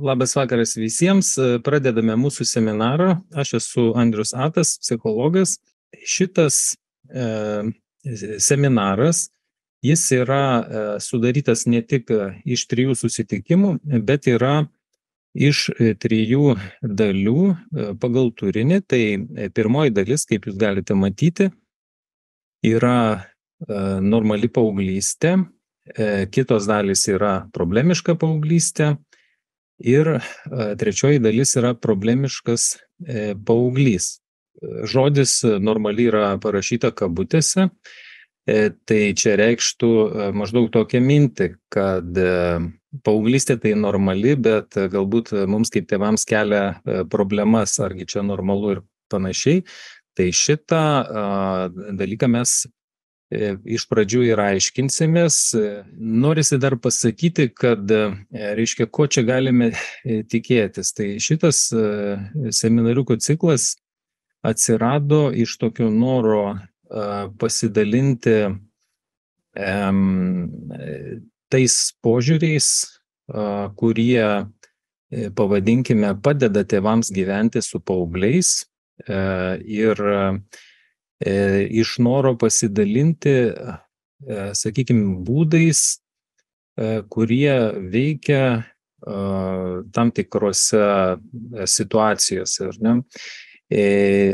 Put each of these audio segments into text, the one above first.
Labas vakaras visiems. Pradedame mūsų seminarą. Aš esu Andrius Atas, psichologas. Šitas seminaras, jis yra sudarytas ne tik iš 3 susitikimų, bet yra iš 3 dalių pagal turinį. Tai pirmoji dalis, kaip jūs galite matyti, yra normali paauglystė, kitos dalys yra problemiška paauglystė ir trečioji dalis yra problemiškas paauglys. Žodis normaliai yra parašyta kabutėse, tai čia reikštų maždaug tokią mintį, kad paauglystė tai normali, bet galbūt mums kaip tėvams kelia problemas, argi čia normalu ir panašiai. Tai šitą dalyką mes iš pradžių ir aiškinsimės. Norisi dar pasakyti, kad, reiškia, ko čia galime tikėtis. Tai šitas seminariukų ciklas atsirado iš tokio noro pasidalinti tais požiūriais, kurie, pavadinkime, padeda tėvams gyventi su paaugliais ir iš noro pasidalinti, sakykime, būdais, kurie veikia tam tikrose situacijose.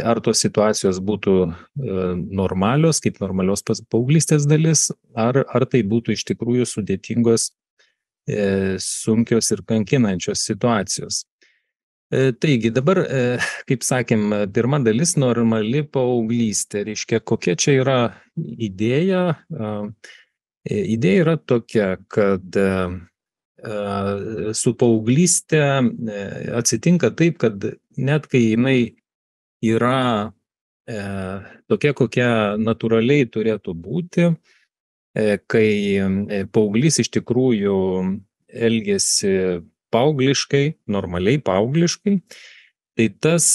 Ar tos situacijos būtų normalios, kaip normalios paauglystės dalis, ar tai būtų iš tikrųjų sudėtingos, sunkios ir kankinančios situacijos. Taigi dabar, kaip sakėm, pirma dalis normali paauglystė. Reiškia, kokia čia yra idėja? Idėja yra tokia, kad su paauglystė atsitinka taip, kad net kai jinai yra tokia, kokia natūraliai turėtų būti, kai paauglys iš tikrųjų elgiasi paaugliškai, normaliai paaugliškai, tai tas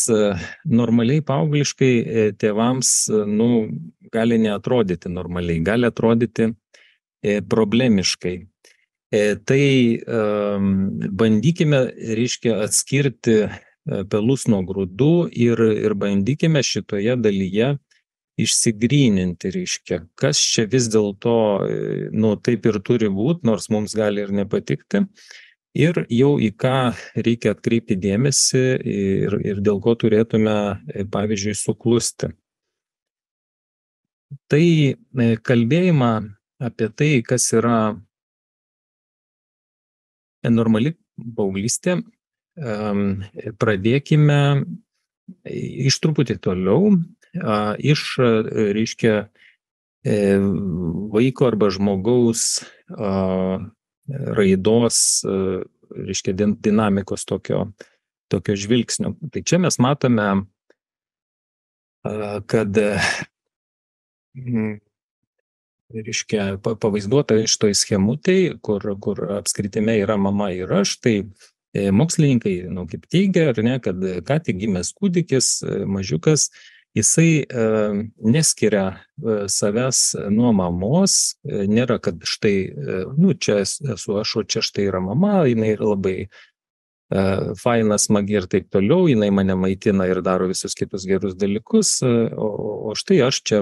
normaliai paaugliškai tėvams gali neatrodyti normaliai, gali atrodyti problemiškai. Tai bandykime, reiškia, atskirti pelus nuo grūdų ir bandykime šitoje dalyje išsigryninti, reiškia, kas čia vis dėlto taip ir turi būti, nors mums gali ir nepatikti. Ir jau į ką reikia atkreipti dėmesį ir dėl ko turėtume, pavyzdžiui, suklusti. Tai kalbėjimą apie tai, kas yra normali paauglystė, pradėkime iš truputį toliau, reiškia, vaiko arba žmogaus raidos, reiškia, dinamikos tokio žvilgsnio. Tai čia mes matome, kad, reiškia, pavaizduota iš toj schemutėj, kur apskritime yra mama ir aš, tai mokslininkai, kaip teigia, ar ne, kad ką tik gimęs kūdikis, mažiukas, jisai neskiria savęs nuo mamos, nėra, kad štai, čia esu aš, o čia štai yra mama, jinai yra labai faina, smagi ir taip toliau, jinai mane maitina ir daro visus kitus gerus dalykus, o štai aš čia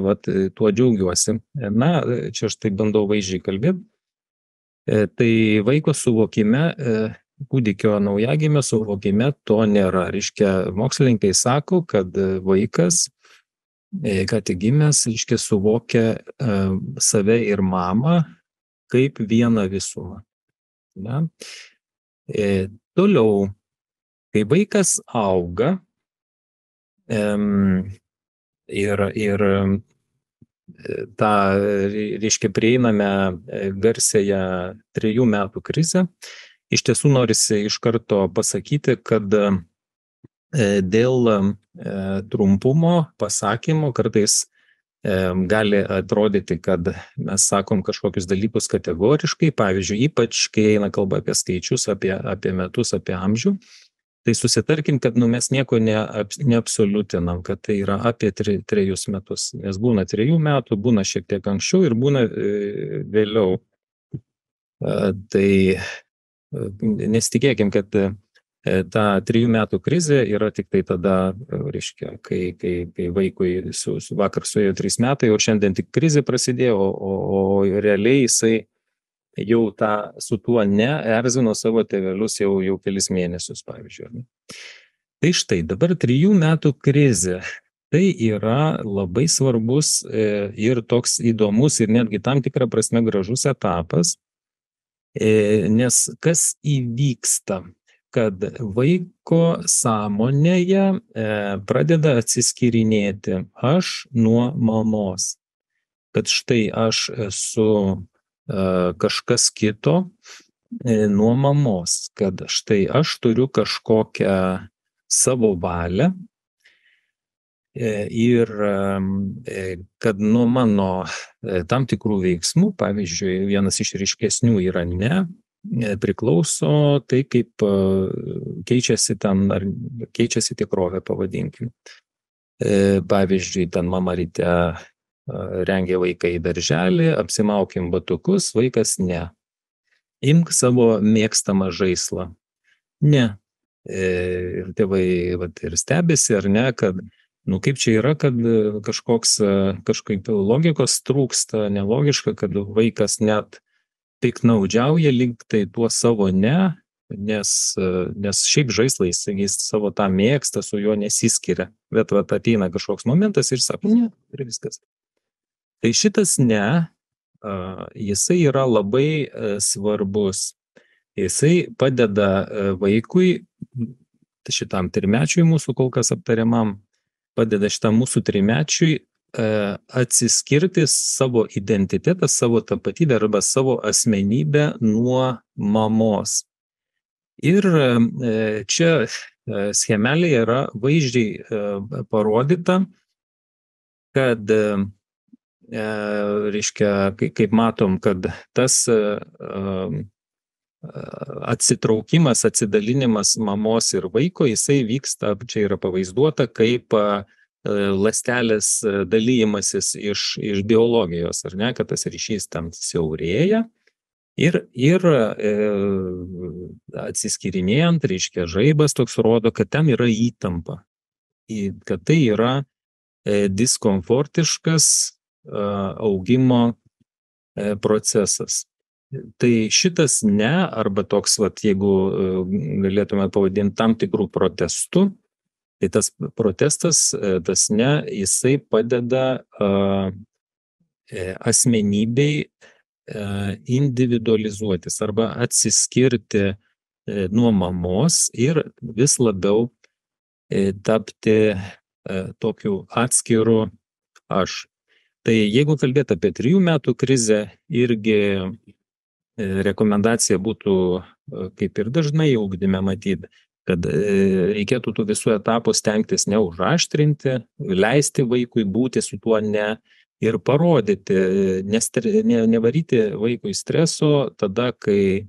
tuo džiaugiuosi. Čia štai bandau vaizdžiai kalbėti. Tai vaiko suvokime, kūdikio naujagimio suvokime to nėra. Reiškia, mokslininkai sako, kad vaikas, ką tik gimęs, reiškia, suvokia save ir mamą kaip vieną visumą. Toliau, kai vaikas auga ir tą, reiškia, prieiname garsiąją 3 metų krizę, iš tiesų norisi iš karto pasakyti, kad dėl trumpumo pasakymo kartais gali atrodyti, kad mes sakom kažkokius dalykus kategoriškai, pavyzdžiui, ypač kai eina kalba apie skaičius, apie metus, apie amžių, tai susitarkim, kad mes nieko neabsoliutinam, kad tai yra apie 3 metus, nes būna 3 metų, būna šiek tiek anksčiau ir būna vėliau. Tai nesitikėkim, kad Ta 3 metų krizė yra tik tai tada, reiškia, kai vaikui vakar suėjo 3 metai, o šiandien tik krizė prasidėjo, o realiai jisai jau su tuo erzino savo tėvelius jau kelis mėnesius, pavyzdžiui. Tai štai, dabar 3 metų krizė. Tai yra labai svarbus ir toks įdomus ir netgi tam tikrą prasme gražus etapas, nes kas įvyksta, kad vaiko sąmonėje pradeda atsiskyrinėti aš nuo mamos, kad štai aš esu kažkas kito nuo mamos, kad štai aš turiu kažkokią savo valią ir kad nuo mano tam tikrų veiksmų, pavyzdžiui, vienas iš ryškesnių yra priklauso tai, kaip keičiasi ar keičiasi tikrovė, pavadinkim. Pavyzdžiui, ten mama ryte rengia vaiką į darželį, apsimaukim batukus, vaikas ne. Imk savo mėgstamą žaislą. Ne. Ir tėvai ir stebisi, ar ne, kad kaip čia yra, kad kažkaip logikos trūksta, nelogiška, kad vaikas net piknaudžiauja lyg tai tuo savo ne, nes šiaip žaislais jis savo tą mėgsta, su juo nesiskiria. Bet ateina kažkoks momentas ir sako, ne, ir viskas. Tai šitas ne, jisai yra labai svarbus. Jisai padeda vaikui, šitam 3-mečiui mūsų kol kas aptariamam, padeda šitam mūsų 3-mečiui atsiskirti savo identitetą, savo tapatybę arba savo asmenybę nuo mamos. Ir čia schemelėje yra vaizdžiai parodyta, kad, reiškia, kaip matom, kad tas atsitraukimas, atsidalinimas mamos ir vaiko, jisai vyksta, čia yra pavaizduota, kaip ląstelės dalymasis iš biologijos, ar ne, kad tas ryšys tam siaurėja ir atsiskyrinėjant, reiškia, žaibas toks rodo, kad ten yra įtampa, kad tai yra diskomfortiškas augimo procesas. Tai šitas ne, arba toks, jeigu galėtume pavadinti tam tikrų protestų, tai tas protestas, tas ne, jisai padeda asmenybei individualizuotis arba atsiskirti nuo mamos ir vis labiau tapti tokiu atskiru aš. Tai jeigu kalbėti apie 3 metų krizę, irgi rekomendacija būtų, kaip ir dažnai ugdyme matyti, kad reikėtų tų visų etapų stengtis neužaštrinti, leisti vaikui būti su tuo ne ir parodyti, nevaryti vaikui streso tada, kai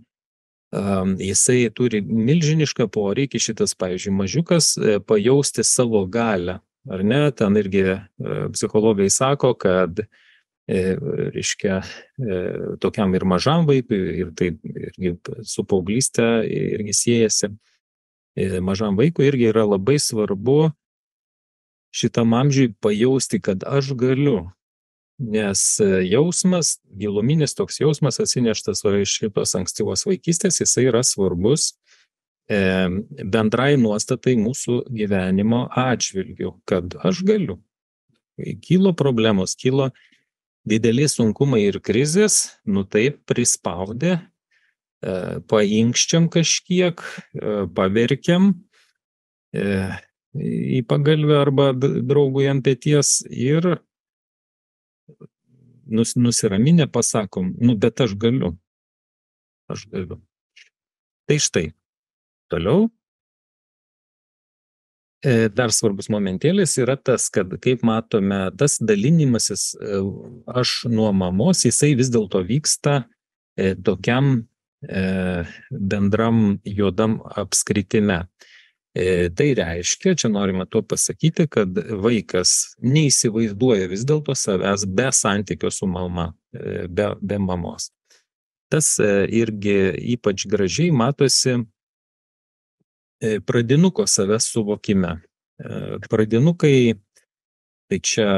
jisai turi milžinišką poreikį, šitas, pavyzdžiui, mažiukas, pajausti savo galią. Ar ne, ten irgi psichologai sako, kad reiškia, tokiam ir mažam vaikui, ir tai irgi su paauglystė irgi siejasi, mažam vaikui irgi yra labai svarbu šitam amžiui pajausti, kad aš galiu, nes jausmas, giluminis toks jausmas atsineštas iš šitos ankstyvos vaikystės, jisai yra svarbus bendrai nuostatai mūsų gyvenimo atžvilgiu, kad aš galiu. Kilo problemos, kilo dideli sunkumai ir krizės, taip prispaudė, painkščiam kažkiek, paverkiam į pagalvę arba draugui ant peties ir nusiraminę pasakom, bet aš galiu. Aš galiu. Tai štai, toliau. Dar svarbus momentėlis yra tas, kad, kaip matome, tas dalinimasis aš nuo mamos, jisai vis dėlto vyksta tokiam bendram juodam apskritime. Tai reiškia, čia norime to pasakyti, kad vaikas neįsivaizduoja vis dėlto savęs be santykio su mama, be mamos. Tas irgi ypač gražiai matosi Pradinuko savęs suvokime. Pradinukai, tai čia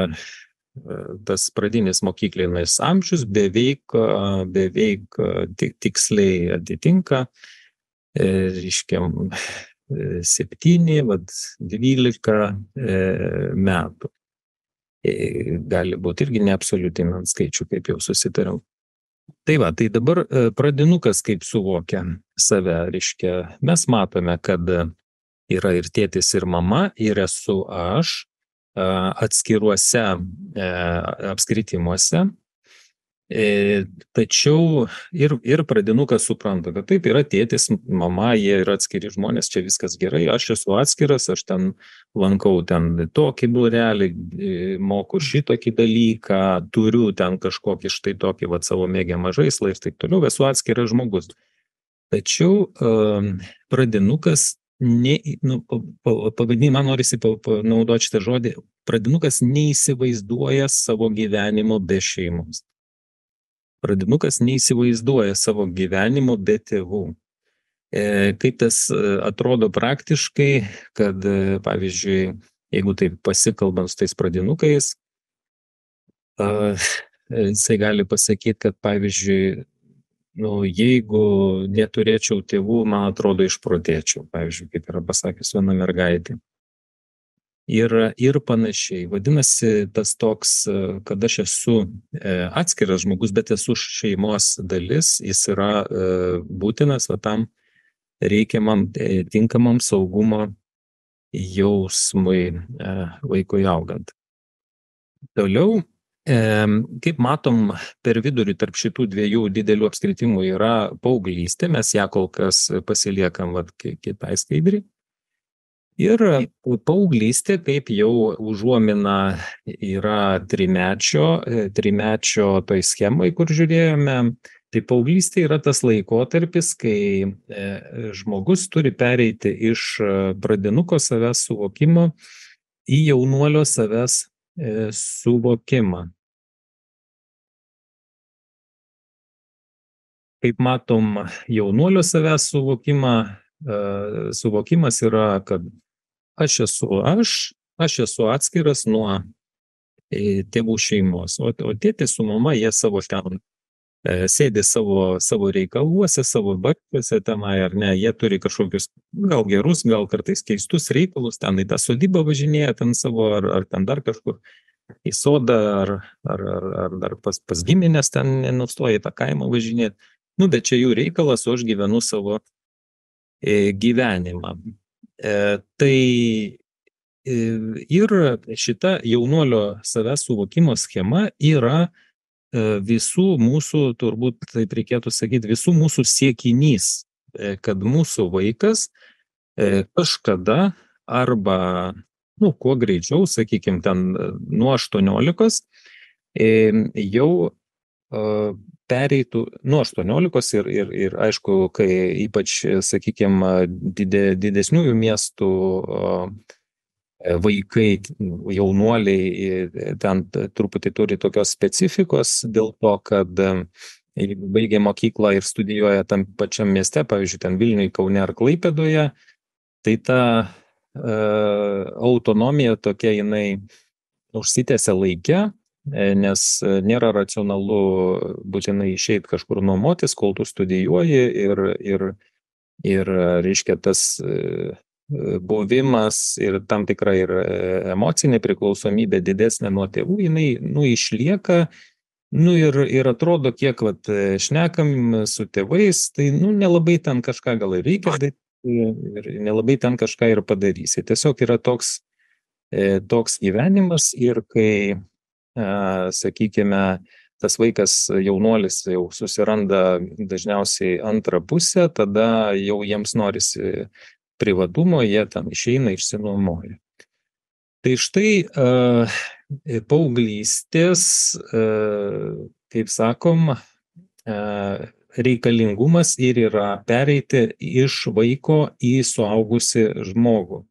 tas pradinis mokyklinis amžius beveik tiksliai atitinka, reiškia, 7, 12 metų. Gali būti irgi neabsoliutinant skaičių, kaip jau susitariau. Tai dabar pradinukas kaip suvokia save, reiškia, mes matome, kad yra ir tėtis, ir mama, ir esu aš atskiruose apskritimuose. Tačiau ir pradinukas supranta, kad taip yra tėtis, mama, jie yra atskiri žmonės, čia viskas gerai, aš esu atskiras, aš ten lankau ten tokį būrelį, moku šitokį dalyką, turiu ten kažkokį štai tokį savo mėgiamą žaislą ir taip toliau, esu atskiras žmogus. Tačiau pradinukas, man norisi panaudoti šitą žodį, pradinukas neįsivaizduoja savo gyvenimo be šeimos. Pradinukas neįsivaizduoja savo gyvenimo be tėvų. Kaip tas atrodo praktiškai, kad, pavyzdžiui, jeigu taip pasikalbant su tais pradinukais, jisai gali pasakyti, kad, pavyzdžiui, jeigu neturėčiau tėvų, man atrodo, išprotėčiau, pavyzdžiui, kaip yra pasakęs viena mergaitė. Ir panašiai. Vadinasi, tas toks, kad aš esu atskiras žmogus, bet esu šeimos dalis, jis yra būtinas tam reikiamam, tinkamam saugumo jausmui vaikui augant. Toliau, kaip matom, per vidurį tarp šitų dviejų didelių apskritimų yra paauglystė, mes ją kol kas pasiliekam kitai skaidrį. Ir paauglystė, kaip jau užuomina, yra trimečio toj schemai, kur žiūrėjome. Tai paauglystė yra tas laikotarpis, kai žmogus turi pereiti iš pradinuko savęs suvokimo į jaunuolio savęs suvokimą. Kaip matom, jaunuolio savęs suvokimas yra, kad aš esu atskiras nuo tėvų šeimos, o tėtis su mama, jie savo ten sėdi savo reikaluose, savo barčiuose tenai, ar ne, jie turi kažkokius gal gerus, gal kartais keistus reikalus, ten į tą sodybą važinėja ten savo, ar ten dar kažkur į sodą, ar dar pas giminės ten nenustoja į tą kaimą važinėti. Bet čia jų reikalas, o aš gyvenu savo gyvenimą. Tai ir šita jaunuolio savęs suvokimo schema yra visų mūsų, turbūt taip reikėtų sakyti, visų mūsų siekinys, kad mūsų vaikas kažkada arba, kuo greičiau, sakykime, ten nuo 18 jau pereitų nuo 18 ir aišku, kai ypač, sakykime, didesniųjų miestų vaikai, jaunuoliai ten truputį turi tokios specifikos dėl to, kad jeigu baigia mokyklą ir studijuoja tam pačiam mieste, pavyzdžiui, ten Vilniuje, Kaune ar Klaipėdoje, tai ta autonomija tokia, jinai užsitęsia laike, nes nėra racionalu būtinai išeiti kažkur nuomotis, kol tu studijuoji ir reiškia tas buvimas ir tam tikra ir emocinė priklausomybė didesnė nuo tėvų, jinai išlieka, ir atrodo, kiek šnekam su tėvais, tai nelabai ten kažką gal ir reikia daryti ir nelabai ten kažką ir padarysi. Tiesiog yra toks gyvenimas ir kai sakykime, tas vaikas jaunuolis jau susiranda dažniausiai antrą pusę, tada jau jiems norisi privatumo, jie ten išeina, išsinuomoja. Tai štai paauglystės, kaip sakom, reikalingumas ir yra pereiti iš vaiko į suaugusį žmogų.